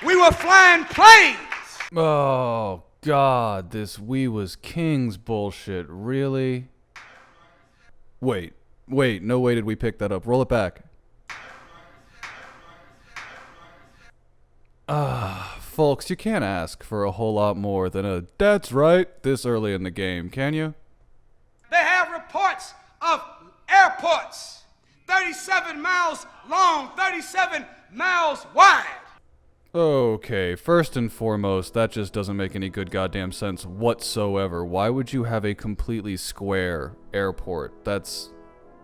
We were flying planes. Oh, God, this "we was kings" bullshit, really? Wait, no way did we pick that up. Roll it back. Folks, you can't ask for a whole lot more than a "that's right" this early in the game, can you? They have reports of airports 37 miles long, 37 miles wide. Okay, first and foremost, that just doesn't make any good goddamn sense whatsoever. Why would you have a completely square airport? That's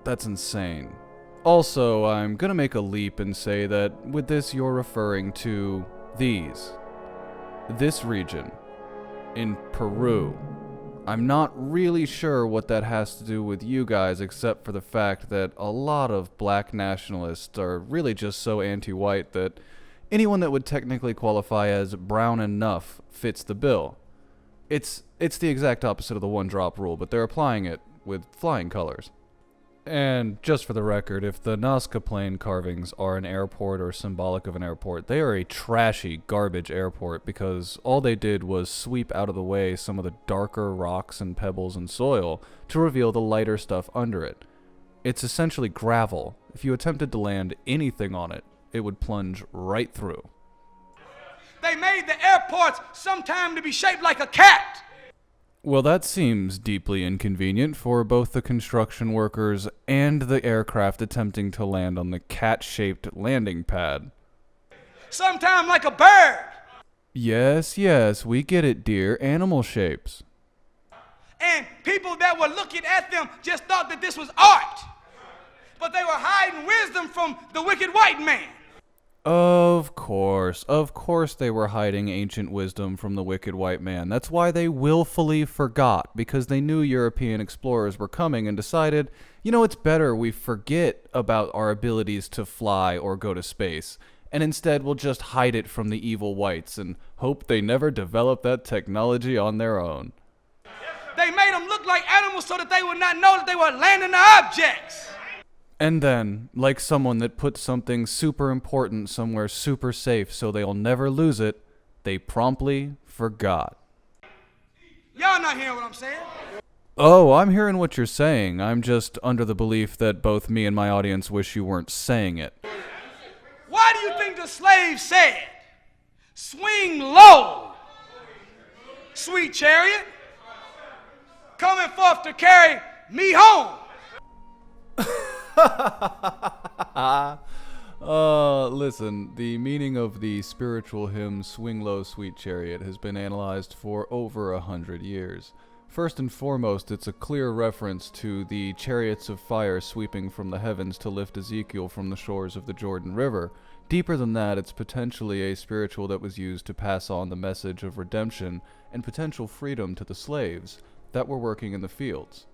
insane. Also, I'm gonna make a leap and say that with this you're referring to this region in Peru. I'm not really sure what that has to do with you guys, except for the fact that a lot of black nationalists are really just so anti-white that anyone that would technically qualify as brown enough fits the bill. It's the exact opposite of the one-drop rule, but they're applying it with flying colors. And just for the record, if the Nazca Plane carvings are an airport or symbolic of an airport, they are a trashy garbage airport because all they did was sweep out of the way some of the darker rocks and pebbles and soil to reveal the lighter stuff under it. It's essentially gravel. If you attempted to land anything on it, it would plunge right through. They made the airports sometime to be shaped like a cat. Well, that seems deeply inconvenient for both the construction workers and the aircraft attempting to land on the cat-shaped landing pad. Sometime like a bird. Yes, we get it, dear. Animal shapes. And people that were looking at them just thought that this was art. But they were hiding wisdom from the wicked white man. Of course they were hiding ancient wisdom from the wicked white man. That's why they willfully forgot, because they knew European explorers were coming and decided, it's better we forget about our abilities to fly or go to space, and instead we'll just hide it from the evil whites and hope they never develop that technology on their own. They made them look like animals so that they would not know that they were landing objects. And then, like someone that put something super important somewhere super safe so they'll never lose it, they promptly forgot. Y'all not hearing what I'm saying? Oh, I'm hearing what you're saying. I'm just under the belief that both me and my audience wish you weren't saying it. Why do you think the slave said, "Swing low, sweet chariot, coming forth to carry me home"? Listen, the meaning of the spiritual hymn "Swing Low, Sweet Chariot" has been analyzed for over 100 years. First and foremost, it's a clear reference to the chariots of fire sweeping from the heavens to lift Ezekiel from the shores of the Jordan River. Deeper than that, it's potentially a spiritual that was used to pass on the message of redemption and potential freedom to the slaves that were working in the fields.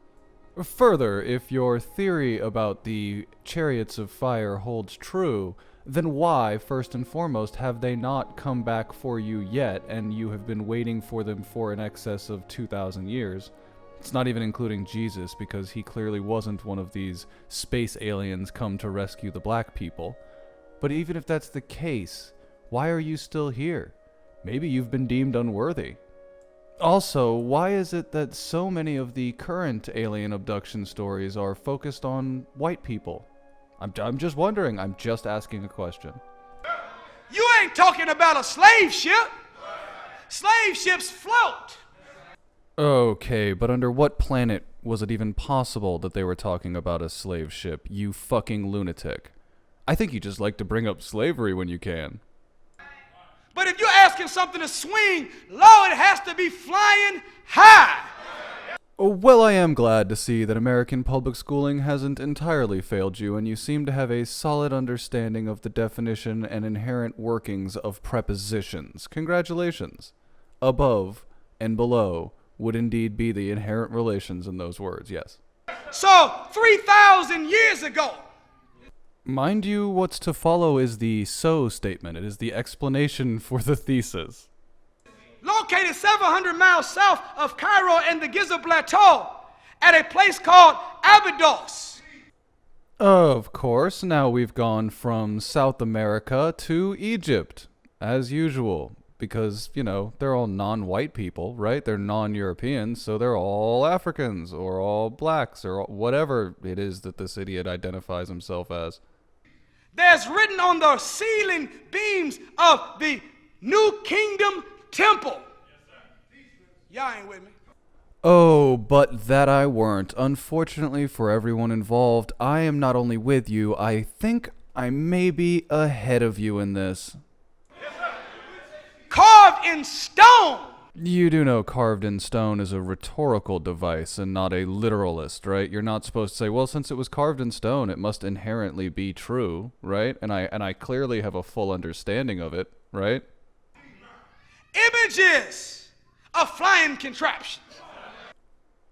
Further, if your theory about the chariots of fire holds true, then why, first and foremost, have they not come back for you yet, and you have been waiting for them for in excess of 2,000 years? It's not even including Jesus, because he clearly wasn't one of these space aliens come to rescue the black people. But even if that's the case, why are you still here? Maybe you've been deemed unworthy. Also, why is it that so many of the current alien abduction stories are focused on white people? I'm just wondering. I'm just asking a question. You ain't talking about a slave ship. Slave ships float. Okay, but under what planet was it even possible that they were talking about a slave ship, you fucking lunatic? I think you just like to bring up slavery when you can. But if you're asking something to swing low, it has to be flying high. Well, I am glad to see that American public schooling hasn't entirely failed you, and you seem to have a solid understanding of the definition and inherent workings of prepositions. Congratulations. Above and below would indeed be the inherent relations in those words, yes. So, 3,000 years ago, mind you, what's to follow is the "so" statement. It is the explanation for the thesis. located 700 miles south of Cairo and the Giza Plateau at a place called Abydos. Of course, now we've gone from South America to Egypt. as usual. Because, you know, they're all non-white people, right? They're non-Europeans, so they're all Africans or all blacks or whatever it is that this idiot identifies himself as. There's written on the ceiling beams of the New Kingdom Temple. Y'all ain't with me. Oh, but that I weren't. Unfortunately for everyone involved, I am not only with you, I think I may be ahead of you in this. Carved in stone. You do know carved in stone is a rhetorical device and not a literalist, right? You're not supposed to say, well, since it was carved in stone, it must inherently be true, right? And I clearly have a full understanding of it, right? Images of flying contraptions.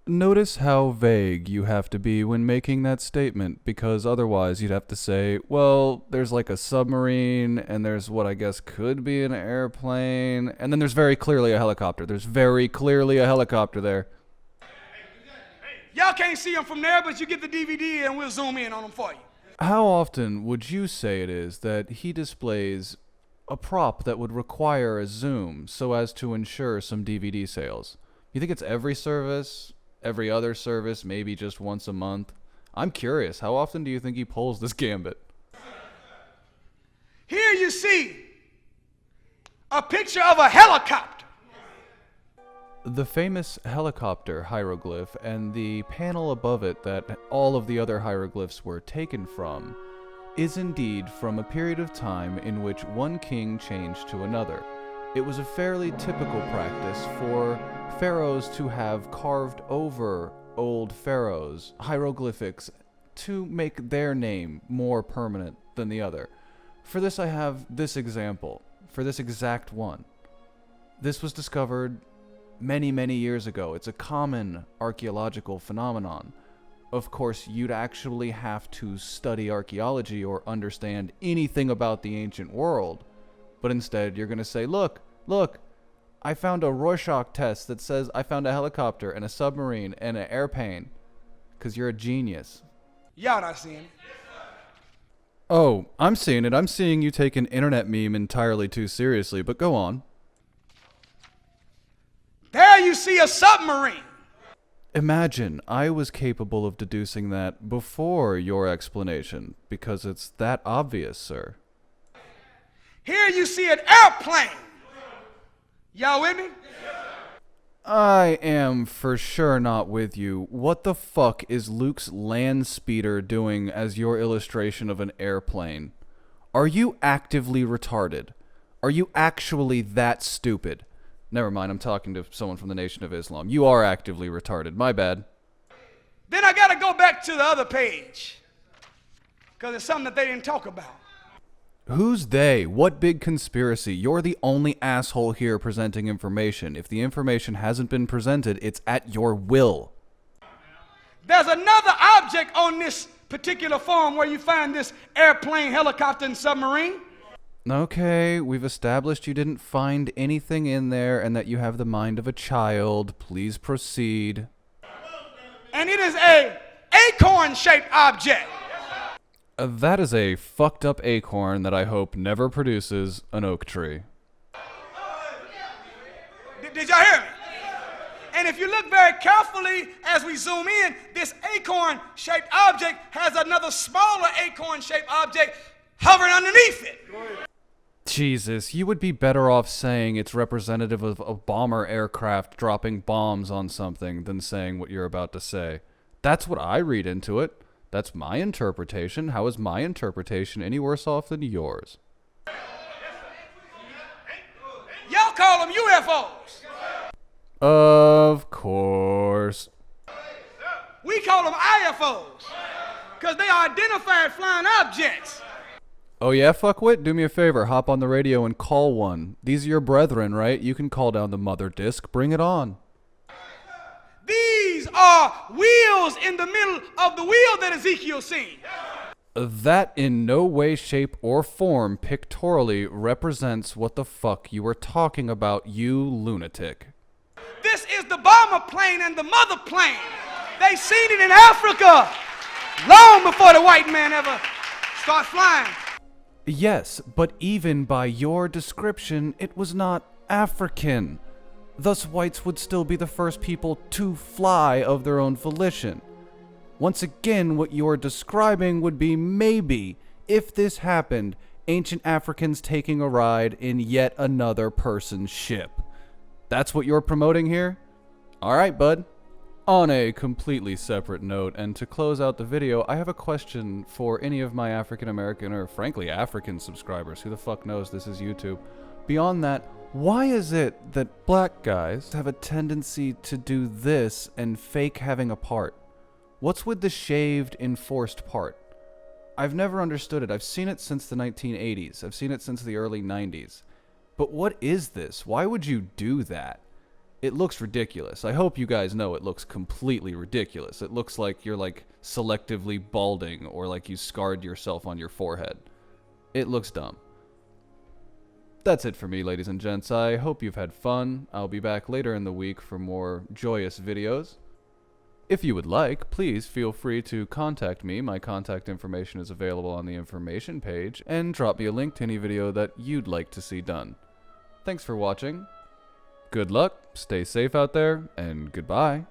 Notice how vague you have to be when making that statement, because otherwise you'd have to say, well, there's like a submarine, and there's what I guess could be an airplane, and then there's very clearly a helicopter. There's very clearly a helicopter there. Y'all can't see them from there, but you get the DVD and we'll zoom in on them for you. How often would you say it is that he displays a prop that would require a zoom so as to ensure some DVD sales? You think it's every service? Every other service, maybe just once a month? I'm curious, how often do you think he pulls this gambit? Here you see a picture of a helicopter. The famous helicopter hieroglyph and the panel above it that all of the other hieroglyphs were taken from is indeed from a period of time in which one king changed to another. It was a fairly typical practice for pharaohs to have carved over old pharaohs hieroglyphics to make their name more permanent than the other. For this I have this example, for this exact one. This was discovered many, many years ago. It's a common archaeological phenomenon. Of course, you'd actually have to study archaeology or understand anything about the ancient world. But instead, you're going to say, look, I found a Rorschach test that says I found a helicopter and a submarine and an airplane. Because you're a genius. Y'all not seeing it. Oh, I'm seeing it. I'm seeing you take an internet meme entirely too seriously, but go on. There you see a submarine. Imagine I was capable of deducing that before your explanation, because it's that obvious, sir. Here you see an airplane. Y'all with me? I am for sure not with you. What the fuck is Luke's land speeder doing as your illustration of an airplane? Are you actively retarded? Are you actually that stupid? Never mind, I'm talking to someone from the Nation of Islam. You are actively retarded. My bad. Then I gotta go back to the other page, because it's something that they didn't talk about. Who's they? What big conspiracy? You're the only asshole here presenting information. If the information hasn't been presented, it's at your will. There's another object on this particular farm where you find this airplane, helicopter, and submarine. Okay, we've established you didn't find anything in there and that you have the mind of a child. Please proceed. And it is a acorn-shaped object. That is a fucked up acorn that I hope never produces an oak tree. Did y'all hear me? And if you look very carefully as we zoom in, this acorn-shaped object has another smaller acorn-shaped object hovering underneath it. Jesus, you would be better off saying it's representative of a bomber aircraft dropping bombs on something than saying what you're about to say. That's what I read into it. That's my interpretation. How is my interpretation any worse off than yours? Y'all call them UFOs. Of course. We call them IFOs because they are identified flying objects. Oh yeah, fuckwit? Do me a favor. Hop on the radio and call one. These are your brethren, right? You can call down the mother disc. Bring it on. These are wheels in the middle of the wheel that Ezekiel seen. That in no way, shape, or form pictorially represents what the fuck you were talking about, you lunatic. This is the bomber plane and the mother plane. They seen it in Africa long before the white man ever started flying. Yes, but even by your description, it was not African. Thus, whites would still be the first people to fly of their own volition. Once again, what you're describing would be maybe, if this happened, ancient Africans taking a ride in yet another person's ship. That's what you're promoting here? Alright, bud. On a completely separate note, and to close out the video, I have a question for any of my African American or frankly African subscribers. Who the fuck knows this is YouTube? Beyond that, why is it that black guys have a tendency to do this and fake having a part? What's with the shaved, enforced part? I've never understood it. I've seen it since the 1980s. I've seen it since the early 90s. But what is this? Why would you do that? It looks ridiculous. I hope you guys know it looks completely ridiculous. It looks like you're like selectively balding or like you scarred yourself on your forehead. It looks dumb. That's it for me, ladies and gents. I hope you've had fun. I'll be back later in the week for more joyous videos. If you would like, please feel free to contact me. My contact information is available on the information page, and drop me a link to any video that you'd like to see done. Thanks for watching. Good luck, stay safe out there, and goodbye.